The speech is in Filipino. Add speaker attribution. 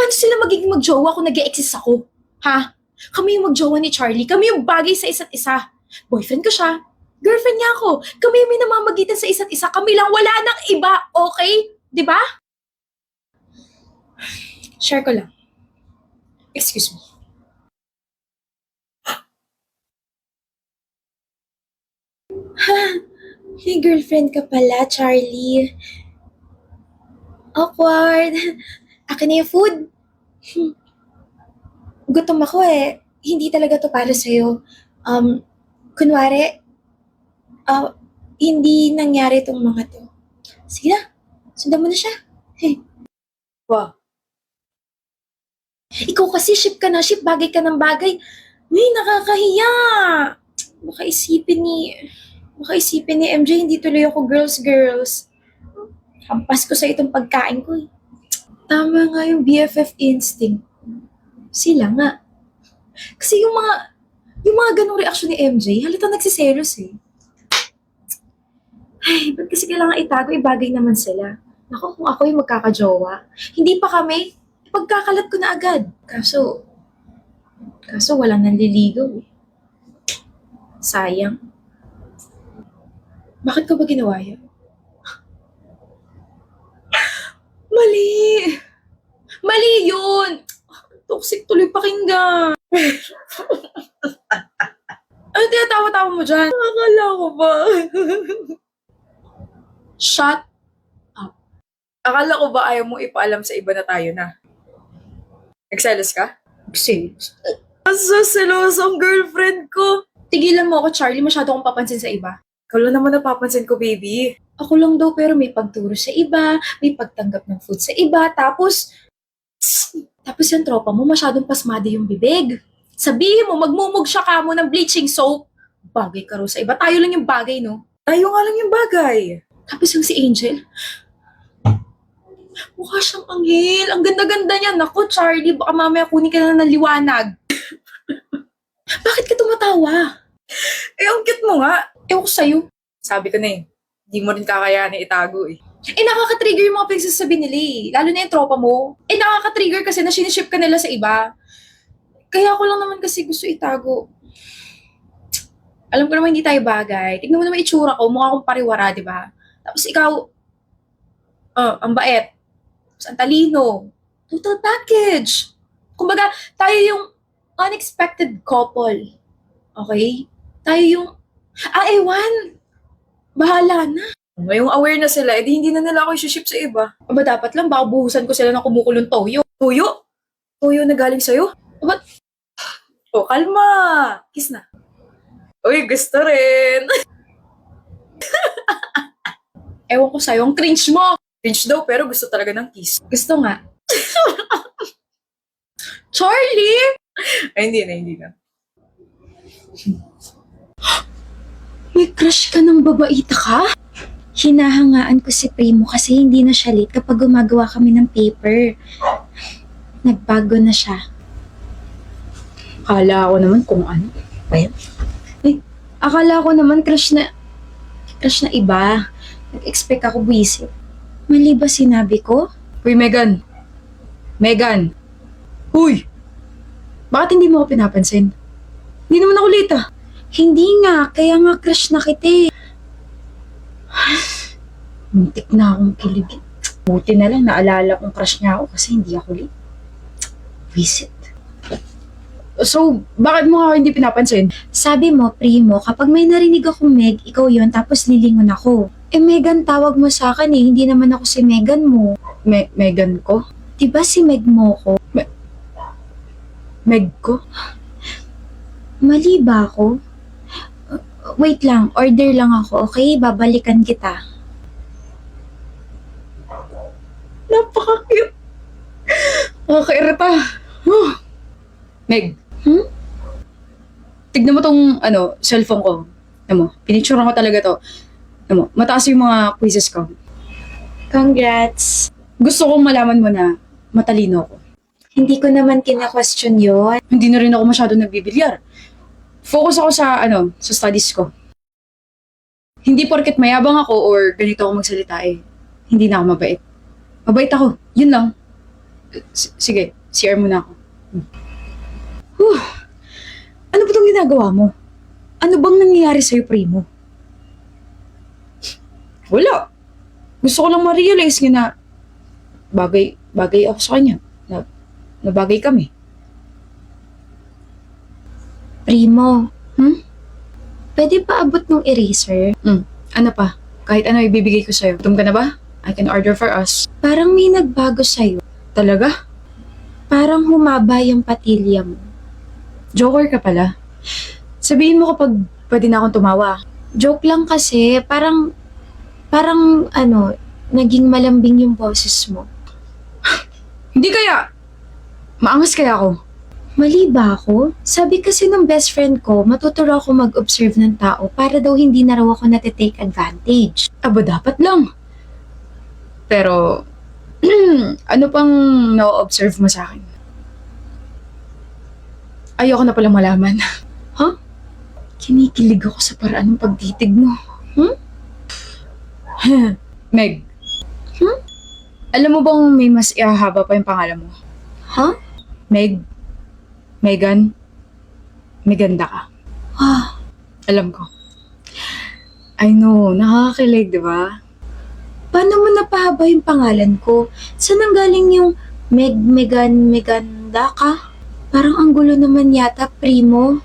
Speaker 1: Paano sila magiging magjowa kung nag-e-exist ako? Ha? Kami yung magjowa ni Charlie. Kami yung bagay sa isa't isa. Boyfriend ko siya. Girlfriend niya ako. Kami yung may namamagitan sa isa't isa. Kami lang, wala nang iba. Okay? 'Di ba? Share ko lang. Excuse me. Ha? May girlfriend ka pala, Charlie. Awkward. Akin na yung food. Gutom ako eh. Hindi talaga to para sa'yo. Kunwari, ah, hindi nangyari itong mga to. Sige na, sundan mo na siya. Hey,
Speaker 2: Wow.
Speaker 1: ikaw kasi ship ka na ship, bagay ka ng bagay. Uy, nakakahiya. Baka isipin ni MJ, hindi tuloy ako girls. Hampas ko sa itong pagkain ko eh. Tama nga yung BFF instinct. Sila nga. Kasi yung mga ganong reaksyon ni MJ, halata nagsiselos eh. Ay, ba't kasi kailangan itago? Bagay naman sila. Naku, kung ako yung magkakajowa, hindi pa kami, ipagkakalat ko na agad. Kaso walang nanliligaw eh. Sayang. Bakit ko ba ginawa yun? Mali! Mali yun! Toxic tuloy pakinggan. Ano tinatawa-tawa mo dyan? Akala ko ba? Shut up.
Speaker 2: Akala ko ba ayaw mong ipaalam sa iba na tayo na? Nagselos ka?
Speaker 1: Serious.
Speaker 2: Asa selosong girlfriend ko.
Speaker 1: Tigilan mo ako, Charlie. Masyado akong papansin sa iba.
Speaker 2: Ikaw lang naman napapansin ko, baby.
Speaker 1: Ako lang daw pero may pagturo sa iba, may pagtanggap ng food sa iba, tapos yung tropa mo masyadong pasmado yung bibig. Sabihin mo, magmumugsya ka mo ng bleaching soap. Bagay ka raw sa iba. Tayo lang yung bagay, no?
Speaker 2: Tayo nga lang yung bagay.
Speaker 1: Tapos yung si Angel, mukha siyang anghel. Ang ganda-ganda niya. Naku, Charlie, baka mamaya kunin ka na ng liwanag. Bakit ka tumatawa?
Speaker 2: Eh, ang cute mo nga.
Speaker 1: Ewan ko sa'yo.
Speaker 2: Sabi ko na eh, di mo rin kakayanin itago eh.
Speaker 1: Nakaka-trigger yung mga pinagsasabi nila eh. Lalo na yung tropa mo. Nakaka-trigger kasi na siniship ka nila sa iba. Kaya ako lang naman kasi gusto itago. Alam ko naman hindi tayo bagay. Tignan mo naman itsura ko, mukha akong pariwara, di ba? Tapos ikaw, ang bait. Tapos ang talino. Total package. Kumbaga, tayo yung unexpected couple. Okay? Tayo yung, ewan. Bahala na.
Speaker 2: Ngayong aware na sila, edi hindi na nila ako isuship sa iba.
Speaker 1: Aba, dapat lang, baka buhusan ko sila ng kumukulong toyo.
Speaker 2: Tuyo? Tuyo na galing sa'yo?
Speaker 1: Aba,
Speaker 2: Oh, kalma! Kiss na. Uy, gusto rin.
Speaker 1: ewan ko sa'yo, ang cringe mo.
Speaker 2: Pinch daw, pero gusto talaga ng kiss.
Speaker 1: Gusto nga. Charlie!
Speaker 2: Ay, hindi na.
Speaker 1: May crush ka ng babaita ka? Hinahangaan ko si Primo kasi hindi na siya late kapag gumagawa kami ng paper. Nagbago na siya. Akala ko naman kung ano. Well, akala ko naman crush na iba. Nag-expect ako buwisit. Mali ba sinabi ko?
Speaker 2: Uy, Megan. Megan. Uy!
Speaker 1: Bakit hindi mo ako pinapansin?
Speaker 2: Hindi naman ako late ah.
Speaker 1: Hindi nga, kaya nga crush na kita eh. Muntik na akong kilig. Buti na lang naalala kong crush niya ako kasi hindi ako late. Visit.
Speaker 2: So, bakit mo ako hindi pinapansin?
Speaker 1: Sabi mo, Primo, kapag may narinig akong Meg, ikaw yon tapos lilingon ako. Megan tawag mo sa akin eh, hindi naman ako si Megan mo.
Speaker 2: Megan ko?
Speaker 1: Diba si Meg mo ko?
Speaker 2: Meg ko?
Speaker 1: Mali ba ako? Wait lang, order lang ako, okay? Babalikan kita.
Speaker 2: Napaka-cute. Nakakairita. Meg. Tignan mo tong, cellphone ko. Pinicturean ko talaga to. Mataas yung mga quizzes ko.
Speaker 1: Congrats!
Speaker 2: Gusto kong malaman mo na matalino ako.
Speaker 1: Hindi ko naman kina-question yun.
Speaker 2: Hindi na rin ako masyado nagbibilyar. Focus ako sa studies ko. Hindi porket mayabang ako or ganito ako magsalita eh, hindi na ako mabait. Mabait ako, yun lang. Sige, CR muna ako. Whew. Ano ba itong ginagawa mo? Ano bang nangyayari sa'yo, Primo? Wala. Gusto ko lang ma-realize nga na bagay ako sa kanya. Na bagay kami.
Speaker 1: Primo, pwede pa abot ng eraser?
Speaker 2: Ano pa? Kahit ano ibibigay ko sa'yo. Gutom ka na ba? I can order for us.
Speaker 1: Parang may nagbago sa'yo.
Speaker 2: Talaga?
Speaker 1: Parang humaba yung patilya mo.
Speaker 2: Joker ka pala. Sabihin mo kapag pwede na akong tumawa.
Speaker 1: Joke lang kasi, parang naging malambing yung boses mo.
Speaker 2: Hindi kaya! Maangas kaya ako.
Speaker 1: Mali ba ako? Sabi kasi ng best friend ko, matuturo ako mag-observe ng tao para daw hindi na raw ako natitake advantage.
Speaker 2: Aba, dapat lang. Pero, ano pang na-observe mo sa akin? Ayoko na palang malaman.
Speaker 1: Huh?
Speaker 2: Kinikilig ako sa paraan ng pagtitig mo. Meg. Alam mo bang may mas ihahaba pa yung pangalan mo?
Speaker 1: Huh?
Speaker 2: Meg. Megan. Meganda ka. Alam ko. I know, nakakakilig, di ba?
Speaker 1: Paano mo napahaba yung pangalan ko? Saan ang galing yung Meganda ka? Parang ang gulo naman yata, Primo.